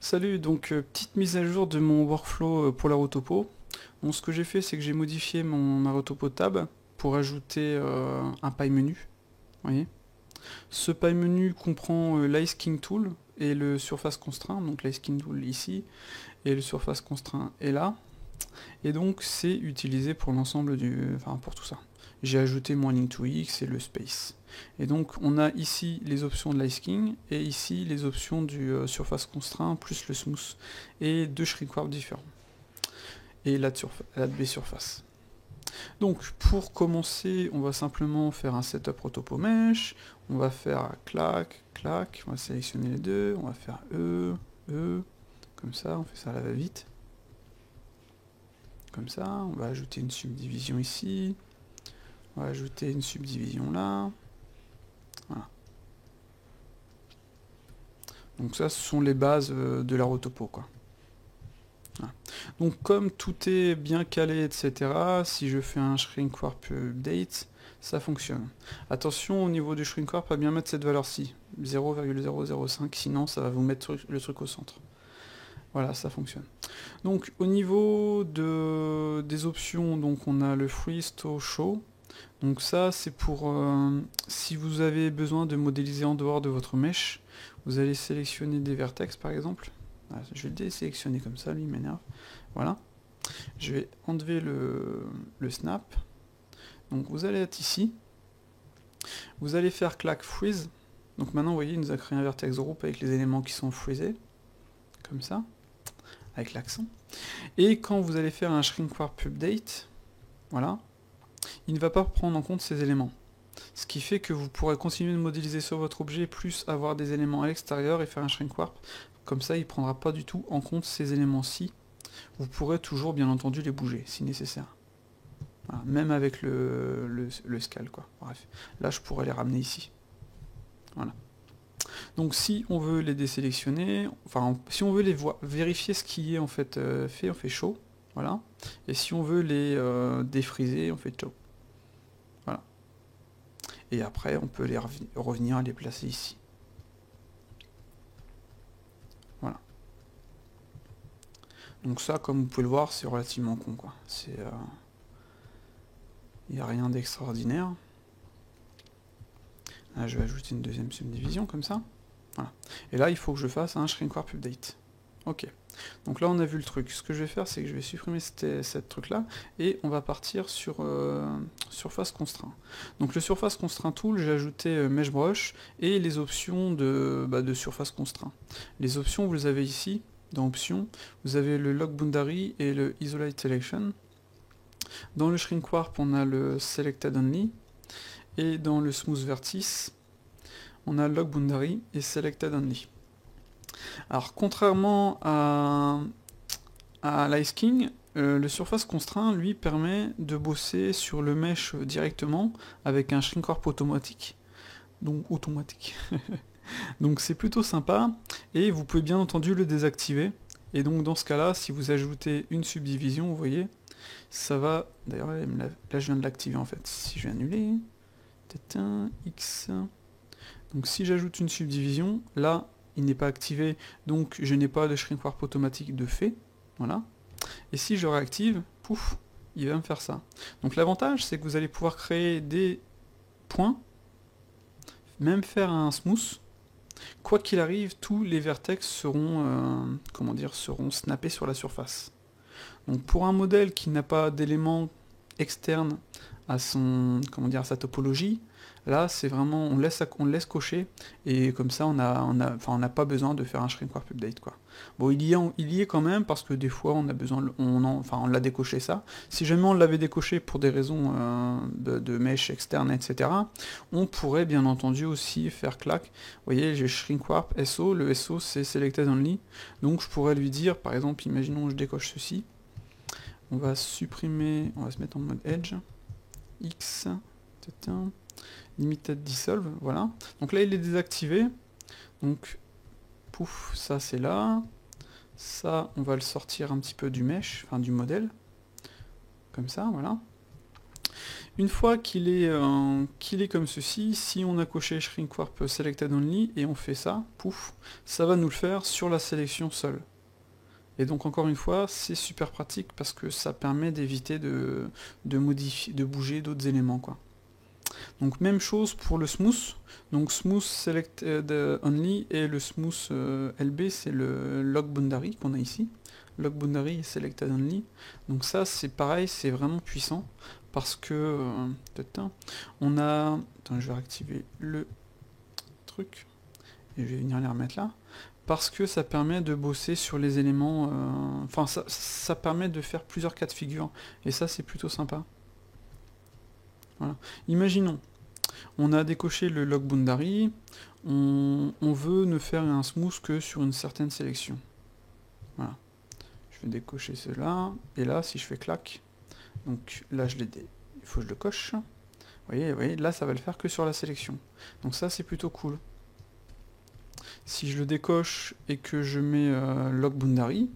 Salut, donc petite mise à jour de mon workflow pour la rotopo. Donc ce que j'ai fait, c'est que j'ai modifié ma rotopo tab pour ajouter un pie menu. Vous voyez, ce pie menu comprend l'ice king tool et le surface constraint, donc l'ice king tool ici et le surface constraint est là. Et donc c'est utilisé pour l'ensemble enfin pour tout ça. J'ai ajouté mon link to x et le space. Et donc on a ici les options de l'ice king et ici les options du surface constraint plus le smooth et deux shrink warp différents. Et la de B surface. Donc pour commencer, on va simplement faire un setup rotopo mesh. On va faire clac, clac, on va sélectionner les deux, on va faire E, comme ça, on fait ça à la va-vite. Comme ça, on va ajouter une subdivision ici, on va ajouter une subdivision là, voilà. Donc ça, ce sont les bases de la rotopo, quoi. Voilà. Donc comme tout est bien calé, etc., si je fais un shrink warp update, ça fonctionne. Attention au niveau du shrink warp à bien mettre cette valeur-ci, 0,005, sinon ça va vous mettre le truc au centre. Voilà, ça fonctionne. Donc au niveau des options, donc on a le freeze to show. Donc ça c'est pour si vous avez besoin de modéliser en dehors de votre mesh, vous allez sélectionner des vertex par exemple. Ah, je vais le désélectionner comme ça, lui il m'énerve. Voilà. Je vais enlever le snap. Donc vous allez être ici. Vous allez faire clack freeze. Donc maintenant vous voyez il nous a créé un vertex group avec les éléments qui sont freezés. Comme ça. Avec l'accent. Et quand vous allez faire un shrink warp update, voilà, il ne va pas prendre en compte ces éléments. Ce qui fait que vous pourrez continuer de modéliser sur votre objet, plus avoir des éléments à l'extérieur et faire un shrink warp. Comme ça, il ne prendra pas du tout en compte ces éléments-ci. Vous pourrez toujours, bien entendu, les bouger, si nécessaire. Voilà, même avec le scale, quoi. Bref, là, je pourrais les ramener ici. Voilà. Donc si on veut les désélectionner, enfin si on veut les vérifier ce qui est en fait fait, on fait show, voilà. Et si on veut les défriser, on fait show. Voilà. Et après on peut les revenir les placer ici. Voilà. Donc ça, comme vous pouvez le voir, c'est relativement con, quoi. C'est il n'y a rien d'extraordinaire. Là, je vais ajouter une deuxième subdivision comme ça. Voilà. Et là, il faut que je fasse un shrink warp update. Ok. Donc là, on a vu le truc. Ce que je vais faire, c'est que je vais supprimer cette truc-là et on va partir sur surface constraint. Donc le surface constraint tool, j'ai ajouté mesh brush et les options de surface constraint. Les options, vous les avez ici, dans options. Vous avez le lock boundary et le isolate selection. Dans le shrink warp, on a le selected only. Et dans le smooth vertice, on a lock boundary et selected only. Alors contrairement à l'Ice King, le surface constraint lui permet de bosser sur le mesh directement avec un shrink warp automatique. Donc donc c'est plutôt sympa et vous pouvez bien entendu le désactiver. Et donc dans ce cas-là, si vous ajoutez une subdivision, vous voyez, ça va. D'ailleurs là je viens de l'activer en fait. Si je vais annuler, X. Donc si j'ajoute une subdivision, là il n'est pas activé, donc je n'ai pas de shrink warp automatique de fait. Voilà. Et si je réactive, pouf, il va me faire ça. Donc l'avantage, c'est que vous allez pouvoir créer des points, même faire un smooth. Quoi qu'il arrive, tous les vertex seront, seront snappés sur la surface. Donc pour un modèle qui n'a pas d'éléments externes à sa topologie, là c'est vraiment on laisse cocher et comme ça on n'a pas besoin de faire un shrink warp update, quoi. Bon, il y est quand même parce que des fois on a besoin on l'a décoché ça. Si jamais on l'avait décoché pour des raisons de mesh externe, etc., on pourrait bien entendu aussi faire clac. Vous voyez, j'ai shrink warp SO, le SO c'est selected only, donc je pourrais lui dire, par exemple, imaginons je décoche ceci. On va supprimer, on va se mettre en mode edge, X, limited dissolve, voilà. Donc là il est désactivé, donc pouf, ça c'est là, ça on va le sortir un petit peu du mesh, enfin du modèle, comme ça, voilà. Une fois qu'il est comme ceci, si on a coché Shrink Warp Selected Only et on fait ça, pouf, ça va nous le faire sur la sélection seule. Et donc encore une fois, c'est super pratique parce que ça permet d'éviter de modifier, de bouger d'autres éléments, quoi. Donc même chose pour le smooth. Donc smooth selected only et le smooth LB, c'est le lock boundary qu'on a ici. Lock boundary et selected only. Donc ça c'est pareil, c'est vraiment puissant parce que on a. Attends, je vais activer le truc et je vais venir les remettre là. Parce que ça permet de bosser sur les éléments. Enfin, ça permet de faire plusieurs cas de figure. Et ça, c'est plutôt sympa. Voilà. Imaginons, on a décoché le lock boundary, on veut ne faire un smooth que sur une certaine sélection. Voilà. Je vais décocher cela, et là, si je fais clac, donc là, il faut que je le coche. Vous voyez, là, ça va le faire que sur la sélection. Donc ça, c'est plutôt cool. Si je le décoche et que je mets lock boundary,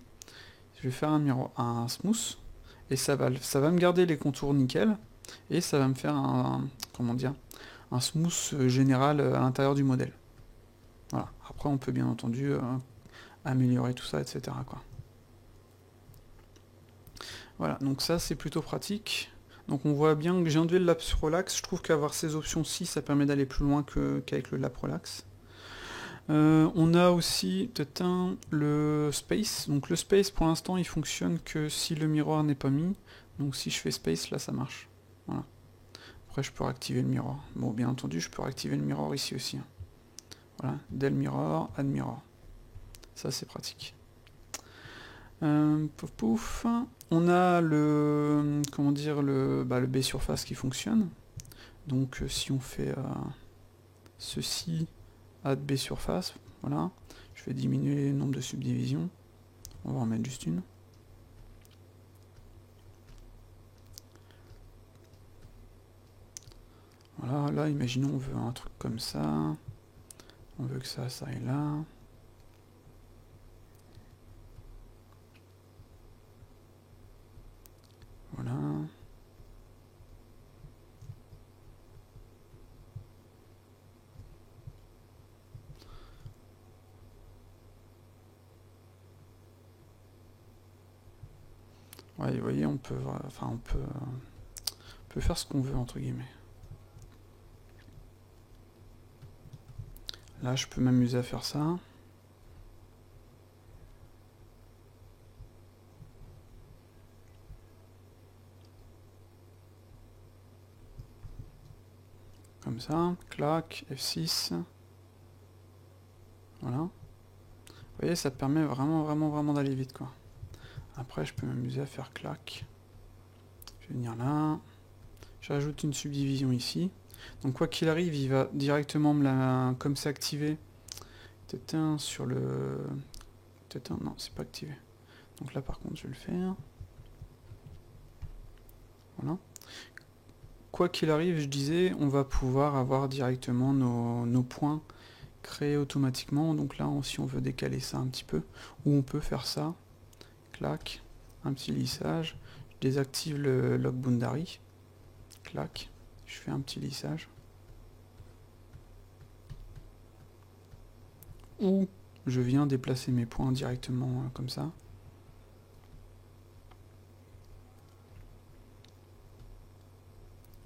je vais faire un smooth, et ça va me garder les contours nickel, et ça va me faire comment dire, un smooth général à l'intérieur du modèle. Voilà. Après, on peut bien entendu améliorer tout ça, etc., quoi. Voilà, donc ça, c'est plutôt pratique. Donc on voit bien que j'ai enlevé le lapse relax. Je trouve qu'avoir ces options-ci, ça permet d'aller plus loin qu'avec le lap relax. On a aussi peut-être le space. Donc le space, pour l'instant, il fonctionne que si le miroir n'est pas mis. Donc si je fais space, là, ça marche. Voilà. Après, je peux réactiver le miroir. Bon, bien entendu, je peux réactiver le miroir ici aussi. Hein. Voilà, del mirror, add mirror. Ça, c'est pratique. Pouf pouf. On a le, comment dire, le B surface qui fonctionne. Donc si on fait ceci, add B surface, voilà. Je vais diminuer le nombre de subdivisions. On va en mettre juste une. Voilà, là, imaginons on veut un truc comme ça. On veut que ça aille là. Voilà. Ouais, vous voyez, on peut faire ce qu'on veut, entre guillemets. Là, je peux m'amuser à faire ça. Comme ça, clac, F6. Voilà. Vous voyez, ça permet vraiment d'aller vite, quoi. Après, je peux m'amuser à faire clac. Je vais venir là. J'ajoute une subdivision ici. Donc quoi qu'il arrive, il va directement me la... Comme c'est activé, sur le... Non, c'est pas activé. Donc là, par contre, je vais le faire. Voilà. Quoi qu'il arrive, je disais, on va pouvoir avoir directement nos points créés automatiquement. Donc là, si on veut décaler ça un petit peu, ou on peut faire ça. Clac, un petit lissage. Je désactive le lock boundary. Clac, je fais un petit lissage. Ou je viens déplacer mes points directement comme ça.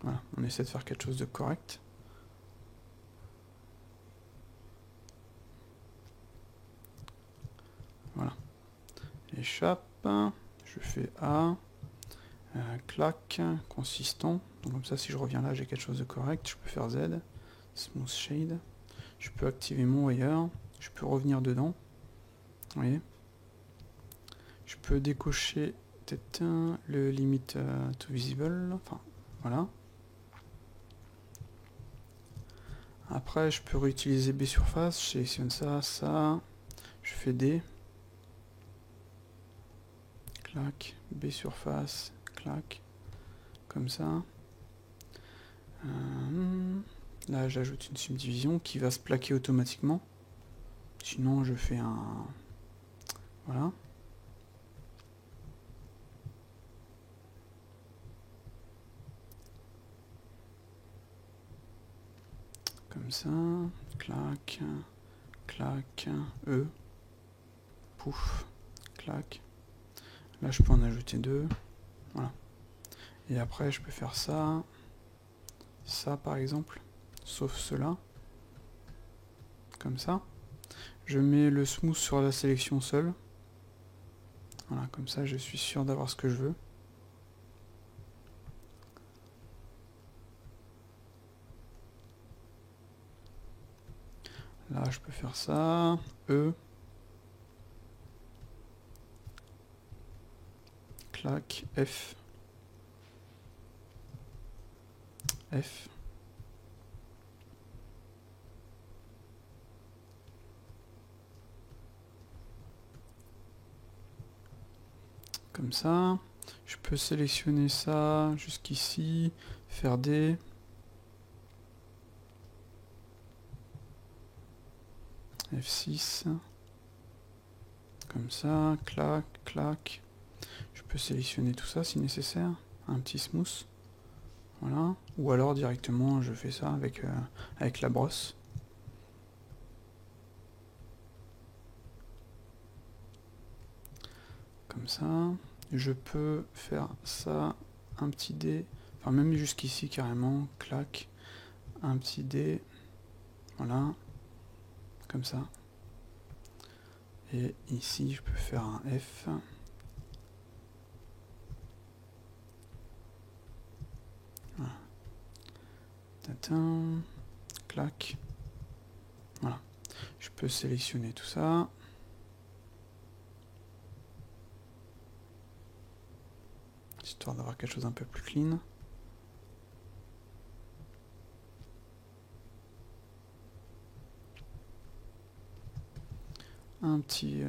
Voilà, on essaie de faire quelque chose de correct. Voilà. Échappe, je fais A, clac, consistant. Donc comme ça, si je reviens là, j'ai quelque chose de correct. Je peux faire Z, smooth shade. Je peux activer mon wire. Je peux revenir dedans. Vous voyez. Je peux décocher peut-être le limit to visible. Enfin, voilà. Après, je peux réutiliser B surface. Je sélectionne ça, ça. Je fais D. Clac, B surface, clac. Comme ça. Là, j'ajoute une subdivision qui va se plaquer automatiquement. Sinon, je fais un... Voilà. ça, clac, clac, pouf, clac. Là je peux en ajouter 2, voilà. Et après je peux faire ça, ça par exemple, sauf cela, comme ça. Je mets le smooth sur la sélection seule, voilà, comme ça je suis sûr d'avoir ce que je veux. Là je peux faire ça, clac, F, comme ça. Je peux sélectionner ça jusqu'ici, faire des... F6, comme ça, clac, clac. Je peux sélectionner tout ça si nécessaire, un petit smooth, voilà. Ou alors directement je fais ça avec, avec la brosse. Comme ça. Je peux faire ça, un petit dé, enfin même jusqu'ici carrément, clac, un petit dé, voilà, comme ça. Et ici je peux faire un F. Voilà. Tatin, clac. Voilà. Je peux sélectionner tout ça. Histoire d'avoir quelque chose un peu plus clean. Un petit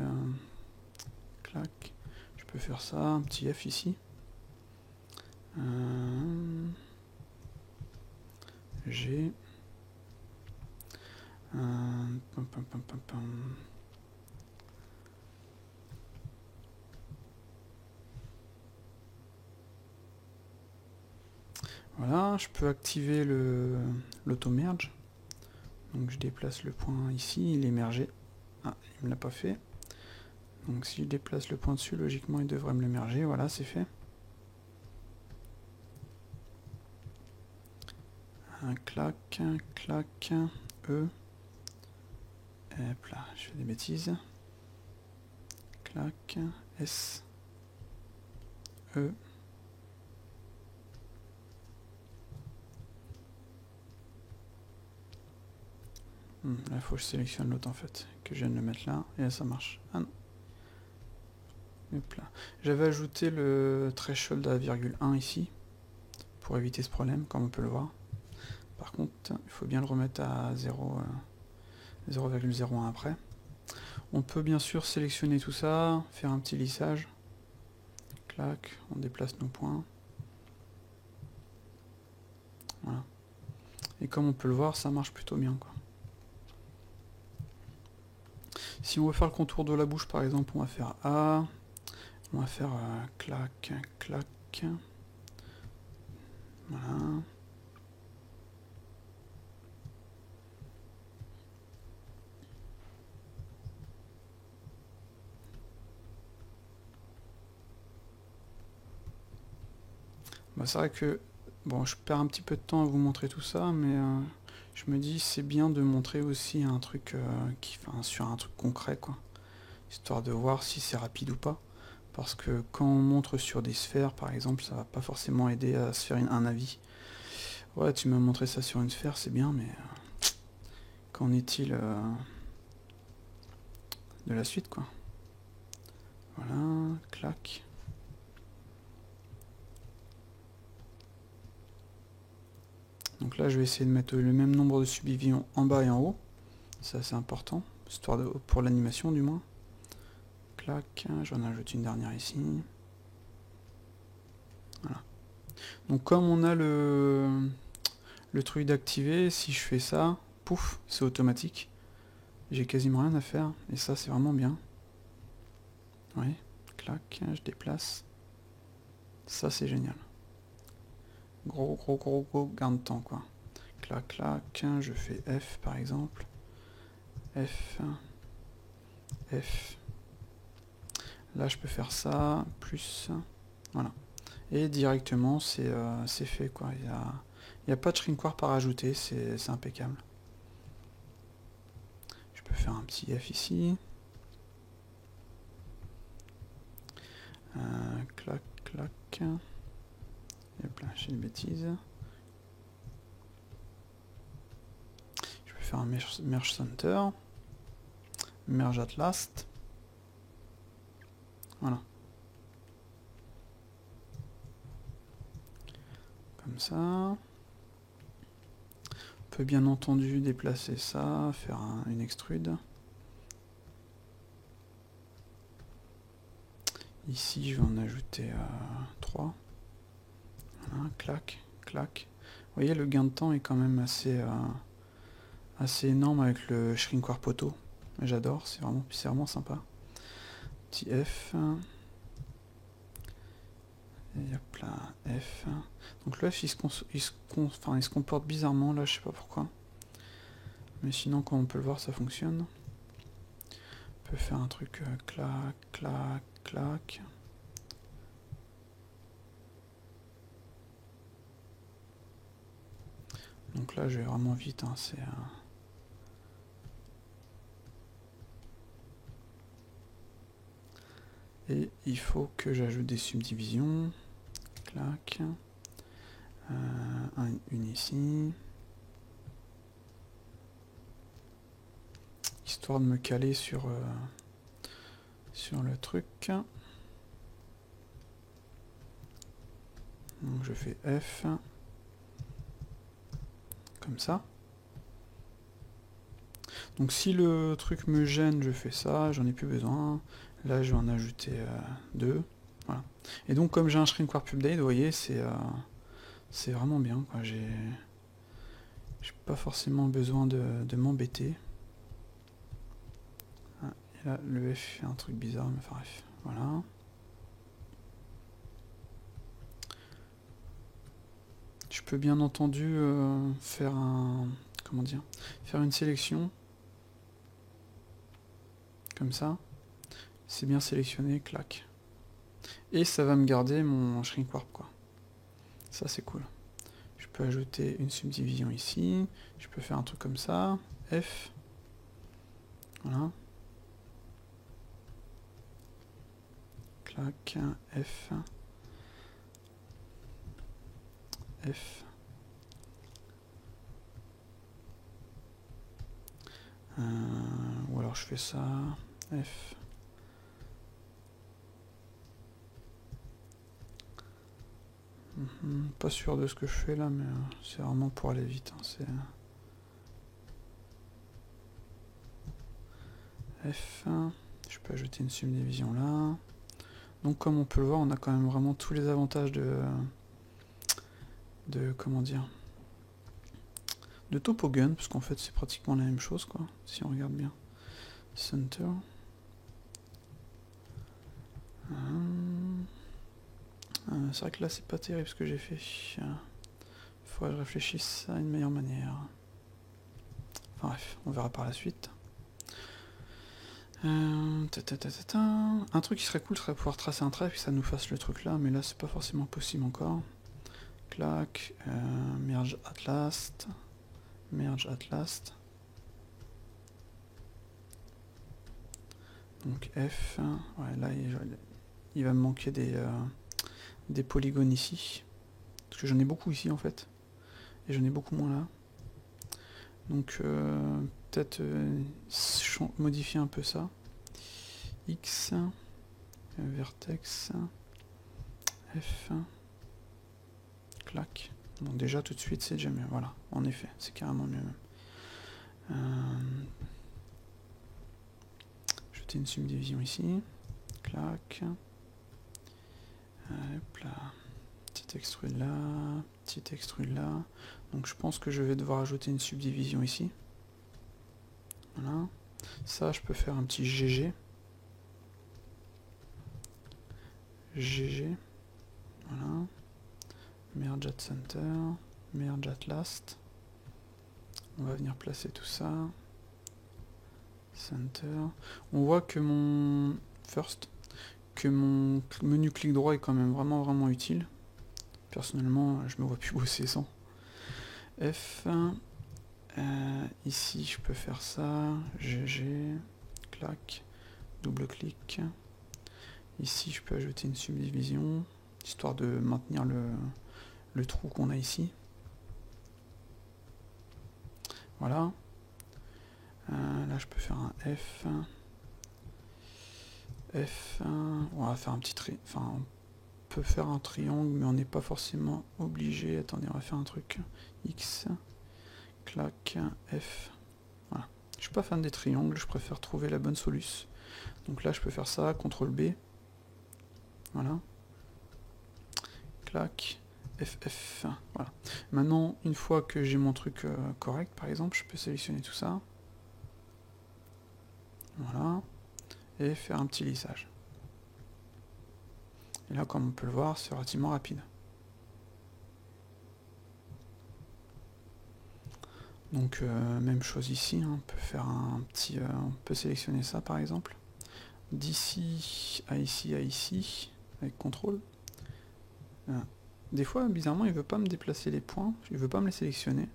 clac. Je peux faire ça, un petit F ici. G. Voilà, je peux activer l'auto-merge. Donc je déplace le point ici, il est mergé. Ah, il ne me l'a pas fait. Donc si je déplace le point dessus, logiquement il devrait me le merger. Voilà, c'est fait. Un clac, clac, E. Hop là, je fais des bêtises. Clac, S, E. Là, il faut que je sélectionne l'autre en fait, que je viens de le mettre là, et là ça marche. Ah non. Hop là. J'avais ajouté le threshold à 1,1 ici, pour éviter ce problème, comme on peut le voir. Par contre, il faut bien le remettre à 0,01 après. On peut bien sûr sélectionner tout ça, faire un petit lissage. Clac, on déplace nos points. Voilà. Et comme on peut le voir, ça marche plutôt bien, quoi. Si on veut faire le contour de la bouche, par exemple, on va faire A. On va faire clac, clac. Voilà. Bah, c'est vrai que bon, je perds un petit peu de temps à vous montrer tout ça, mais je me dis c'est bien de montrer aussi un truc sur un truc concret, quoi, histoire de voir si c'est rapide ou pas. Parce que quand on montre sur des sphères, par exemple, ça va pas forcément aider à se faire un avis. Ouais, tu m'as montré ça sur une sphère, c'est bien, mais qu'en est-il de la suite, quoi. Voilà, clac. Donc là, je vais essayer de mettre le même nombre de subdivisions en bas et en haut. Ça, c'est important, histoire pour l'animation, du moins. Clac, j'en ajoute une dernière ici. Voilà. Donc comme on a le truc d'activer, si je fais ça, pouf, c'est automatique. J'ai quasiment rien à faire, et ça c'est vraiment bien. Oui, clac, je déplace. Ça c'est génial. Gros gain de temps, quoi. clac, clac, je fais F par exemple, F, F, là je peux faire ça, plus, voilà, et directement c'est fait quoi, il n'y a pas de shrinkwrap à rajouter, c'est impeccable. Je peux faire un petit F ici, clac, clac, et hop là, j'ai une bêtise. Je peux faire un merge center, merge at last, voilà. Comme ça. On peut bien entendu déplacer ça, faire une extrude. Ici, je vais en ajouter 3. Voilà, clac, clac. Vous voyez, le gain de temps est quand même assez énorme avec le shrinkwrap auto. J'adore, c'est vraiment sympa. Petit F. Et hop là, F. Donc le F, il se comporte bizarrement, là, je sais pas pourquoi. Mais sinon, comme on peut le voir, ça fonctionne. On peut faire un truc clac, clac, clac. Donc là, je vais vraiment vite, hein, c'est... Et il faut que j'ajoute des subdivisions. Clac. Une ici. Histoire de me caler sur le truc. Donc je fais F. Comme ça. Donc si le truc me gêne, je fais ça, j'en ai plus besoin. Là, je vais en ajouter 2. Voilà. Et donc, comme j'ai un shrinkwrap update, vous voyez, c'est vraiment bien, quoi. J'ai pas forcément besoin de m'embêter. Ah, et là, le F fait un truc bizarre, mais enfin bref. Voilà. Je peux bien entendu faire faire une sélection. Comme ça. C'est bien sélectionné, clac. Et ça va me garder mon shrinkwrap, quoi. Ça, c'est cool. Je peux ajouter une subdivision ici. Je peux faire un truc comme ça. F. Voilà. Clac. F. F. Ou alors je fais ça. F. Pas sûr de ce que je fais là, mais c'est vraiment pour aller vite. Hein, F. Je peux ajouter une subdivision là. Donc comme on peut le voir, on a quand même vraiment tous les avantages comment dire, de Topogun, parce qu'en fait c'est pratiquement la même chose, quoi, si on regarde bien. Center. C'est vrai que là c'est pas terrible ce que j'ai fait. Il faudrait que je réfléchisse à une meilleure manière. Enfin bref, on verra par la suite. Un truc qui serait cool serait pouvoir tracer un trait et que ça nous fasse le truc là, mais là c'est pas forcément possible encore. Clac, merge at last. Merge at last. Donc F. Ouais, là il va me manquer des polygones ici. Parce que j'en ai beaucoup ici en fait. Et j'en ai beaucoup moins là. Donc peut-être modifier un peu ça. X, vertex, F, clac. Bon, déjà tout de suite c'est déjà mieux. Voilà, en effet, c'est carrément mieux même. Jeter une subdivision ici. Clac. Hop là. Petite extrude là. Petite extrude là. Donc je pense que je vais devoir ajouter une subdivision ici. Voilà. Ça, je peux faire un petit GG. GG. Voilà. Merge at center. Merge at last. On va venir placer tout ça. Center. On voit que mon mon menu clic droit est quand même vraiment utile. Personnellement, je me vois plus bosser sans. F. Ici, je peux faire ça. GG. Clac. Double clic. Ici, je peux ajouter une subdivision, histoire de maintenir le trou qu'on a ici. Voilà. Là, je peux faire un F. F. On va faire un petit on peut faire un triangle, mais on n'est pas forcément obligé. Attendez, on va faire un truc. X. Clac. F. Voilà. Je suis pas fan des triangles, je préfère trouver la bonne solution. Donc là, je peux faire ça, CTRL B. Voilà. Clac. FF. Voilà. Maintenant, une fois que j'ai mon truc correct, par exemple, je peux sélectionner tout ça. Voilà. Et faire un petit lissage. Et là, comme on peut le voir, c'est relativement rapide. Donc, même chose ici, hein, on peut faire un petit... on peut sélectionner ça, par exemple. D'ici à ici, avec CTRL. Des fois, bizarrement, il veut pas me déplacer les points, il veut pas me les sélectionner.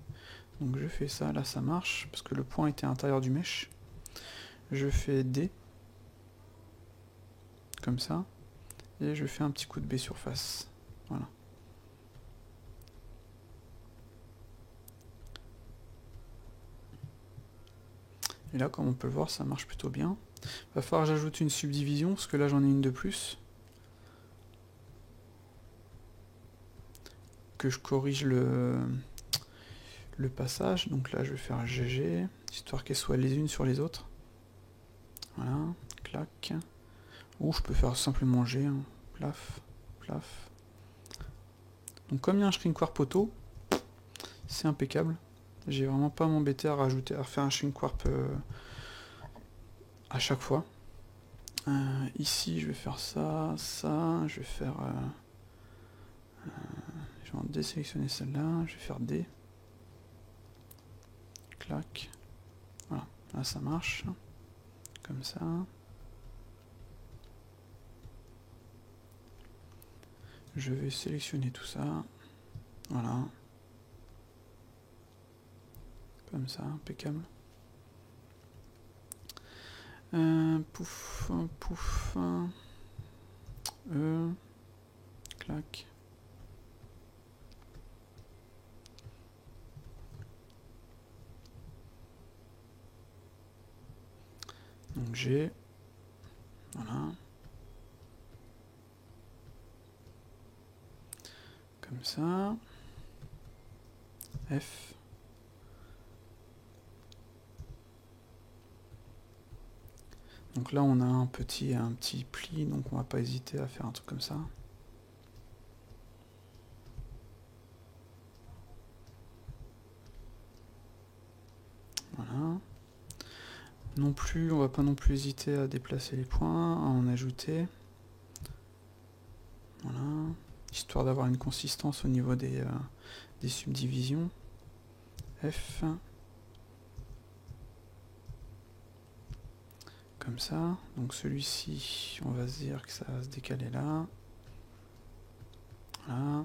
Donc je fais ça, là ça marche, parce que le point était à l'intérieur du mesh. Je fais D, comme ça, et je fais un petit coup de B surface. Voilà. Et là, comme on peut le voir, ça marche plutôt bien. Va falloir que j'ajoute une subdivision, parce que là j'en ai une de plus. Que je corrige le passage. Donc là, je vais faire GG, histoire qu'elles soient les unes sur les autres. Voilà, clac. Ou je peux faire simplement G, hein. Plaf, plaf. Donc comme il y a un shrink warp auto, c'est impeccable. J'ai vraiment pas m'embêter à rajouter, à refaire un shrink warp à chaque fois. Ici, je vais faire ça, ça, je vais faire... je vais en désélectionner celle-là, je vais faire D. Clac. Voilà, là ça marche. Comme ça. Je vais sélectionner tout ça. Voilà. Comme ça, impeccable. Pouf, pouf. Clac. Donc G. Voilà. Comme ça. F. Donc là on a un petit pli, donc on va pas hésiter à faire un truc comme ça. Voilà. Non plus, on va pas non plus hésiter à déplacer les points, à en ajouter. Voilà. Histoire d'avoir une consistance au niveau des subdivisions. F. Comme ça. Donc celui-ci, on va se dire que ça va se décaler là. Voilà.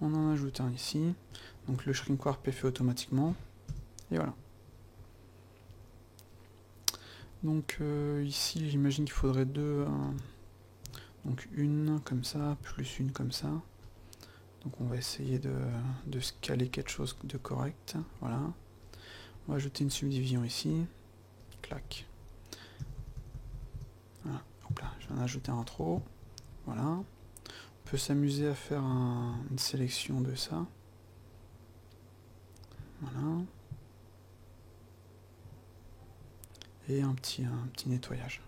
On en ajoute un ici. Donc le shrink warp est fait automatiquement. Et voilà. Donc ici, j'imagine qu'il faudrait deux. Donc une comme ça, plus une comme ça. Donc on va essayer de se caler quelque chose de correct. Voilà. On va ajouter une subdivision ici. Clac. Voilà. Hop là, je viens d'ajouter un trop. Voilà. On peut s'amuser à faire une sélection de ça. Voilà. Et un petit nettoyage.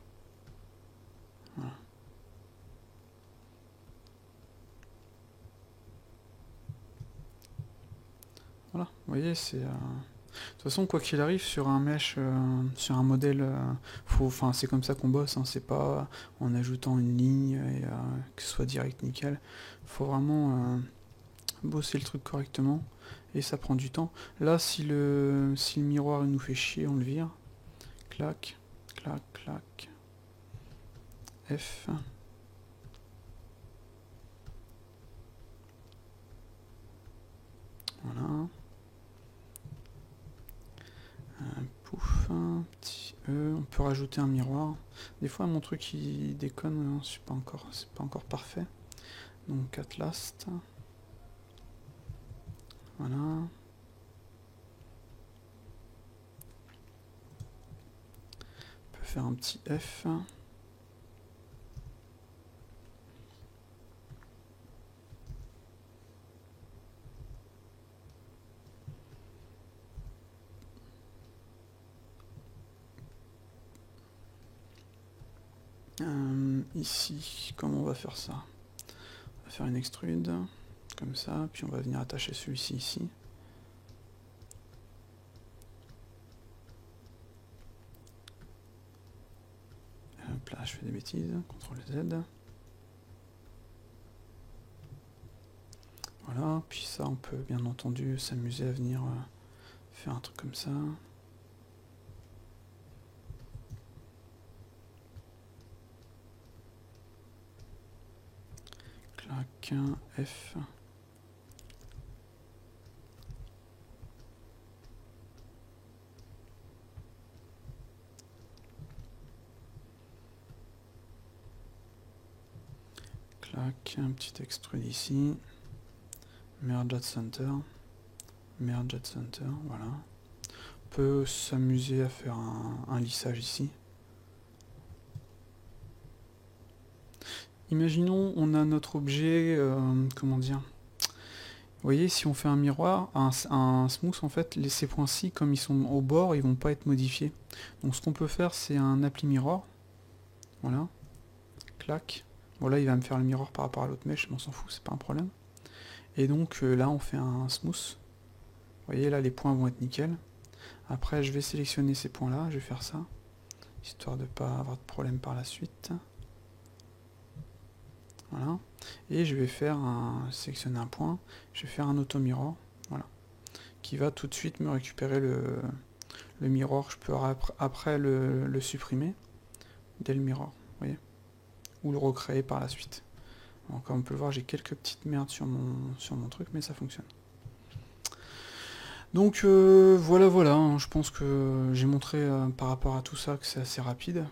Voilà. Voilà, vous voyez, c'est... De toute façon, quoi qu'il arrive, sur un mesh, sur un modèle, c'est comme ça qu'on bosse, hein, c'est pas en ajoutant une ligne et que ce soit direct nickel. Faut vraiment bosser le truc correctement et ça prend du temps. Là, si le miroir il nous fait chier, on le vire. Clac, clac, clac. F. Voilà. Pouf, un petit E. On peut rajouter un miroir. Des fois, mon truc il déconne, c'est pas encore parfait. Donc, at last. Voilà. On peut faire un petit F. Ici, comment on va faire ça? On va faire une extrude, comme ça, puis on va venir attacher celui-ci ici. Hop là, je fais des bêtises, CTRL Z. Voilà, puis ça, on peut bien entendu s'amuser à venir faire un truc comme ça. Clac, F. Clac, un petit extrude ici. Merge at center. Merge at center, voilà. On peut s'amuser à faire un lissage ici. Imaginons, on a notre objet, comment dire, vous voyez, si on fait un miroir, un smooth, en fait, ces points-ci, comme ils sont au bord, ils vont pas être modifiés. Donc ce qu'on peut faire, c'est un appli mirror. Voilà. Clac. Bon là, il va me faire le miroir par rapport à l'autre mèche, mais on s'en fout, c'est pas un problème. Et donc là, on fait un smooth. Vous voyez, là, les points vont être nickel. Après, je vais sélectionner ces points-là, je vais faire ça, histoire de ne pas avoir de problème par la suite. Voilà. Et je vais faire sélectionner un point, je vais faire un auto mirror, voilà, qui va tout de suite me récupérer le mirror. Je peux après le supprimer dès le mirror, vous voyez, ou le recréer par la suite. Donc, comme on peut le voir, j'ai quelques petites merdes sur mon truc, mais ça fonctionne. Donc voilà, hein, je pense que j'ai montré par rapport à tout ça que c'est assez rapide.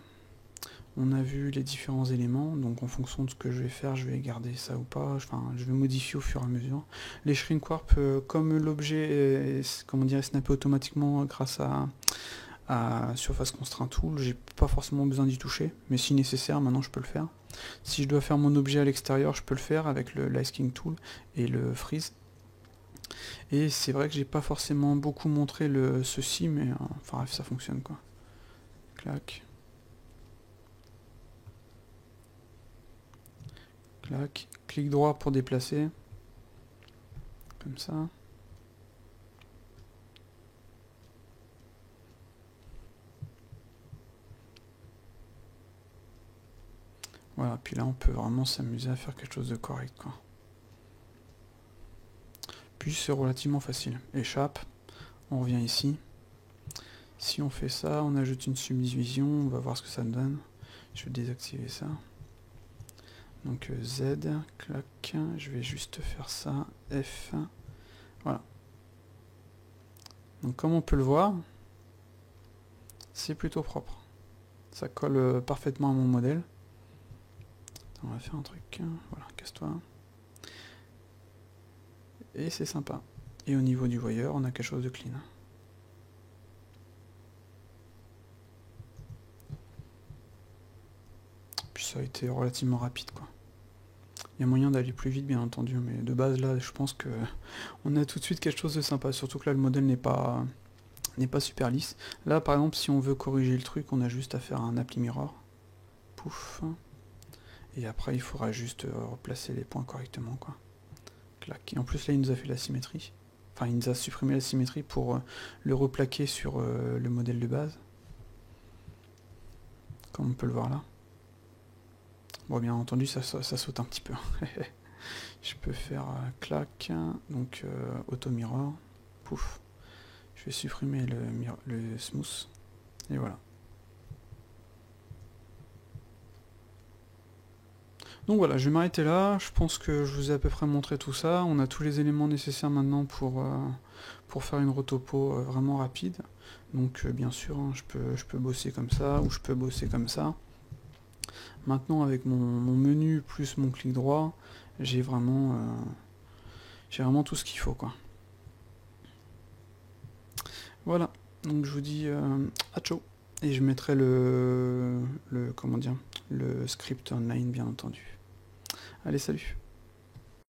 On a vu les différents éléments, donc en fonction de ce que je vais faire, je vais garder ça ou pas, enfin je vais modifier au fur et à mesure. Les shrink warp, comme l'objet est, comment dire, snappé automatiquement grâce à Surface Constraint Tool, j'ai pas forcément besoin d'y toucher, mais si nécessaire, maintenant je peux le faire. Si je dois faire mon objet à l'extérieur, je peux le faire avec le Lighting Tool et le Freeze. Et c'est vrai que j'ai pas forcément beaucoup montré ceci, mais enfin bref, ça fonctionne quoi. Clac. Clac. Clic droit pour déplacer. Comme ça. Voilà, puis là on peut vraiment s'amuser à faire quelque chose de correct quoi. Puis c'est relativement facile. Échappe, on revient ici. Si on fait ça, on ajoute une subdivision, on va voir ce que ça me donne. Je vais désactiver ça. Donc Z, clac, je vais juste faire ça, F, voilà. Donc comme on peut le voir, c'est plutôt propre. Ça colle parfaitement à mon modèle. On va faire un truc, voilà, casse-toi. Et c'est sympa. Et au niveau du voyeur, on a quelque chose de clean. Puis ça a été relativement rapide quoi. Il y a moyen d'aller plus vite bien entendu, mais de base là je pense que on a tout de suite quelque chose de sympa, surtout que là le modèle n'est pas super lisse. Là par exemple si on veut corriger le truc, on a juste à faire un appli mirror. Pouf. Et après il faudra juste replacer les points correctement quoi. Clac. Et en plus là il nous a fait la symétrie. Enfin il nous a supprimé la symétrie pour le replaquer sur le modèle de base. Comme on peut le voir là. Bon, bien entendu, ça saute un petit peu. Je peux faire clac, donc auto mirror, pouf. Je vais supprimer le smooth, et voilà. Donc voilà, je vais m'arrêter là, je pense que je vous ai à peu près montré tout ça, on a tous les éléments nécessaires maintenant pour faire une rotopo vraiment rapide. Donc bien sûr, hein, je peux bosser comme ça, ou je peux bosser comme ça. Maintenant avec mon menu plus mon clic droit, j'ai vraiment tout ce qu'il faut, quoi. Voilà, donc je vous dis à ciao. Et je mettrai comment dire, le script online bien entendu. Allez, salut.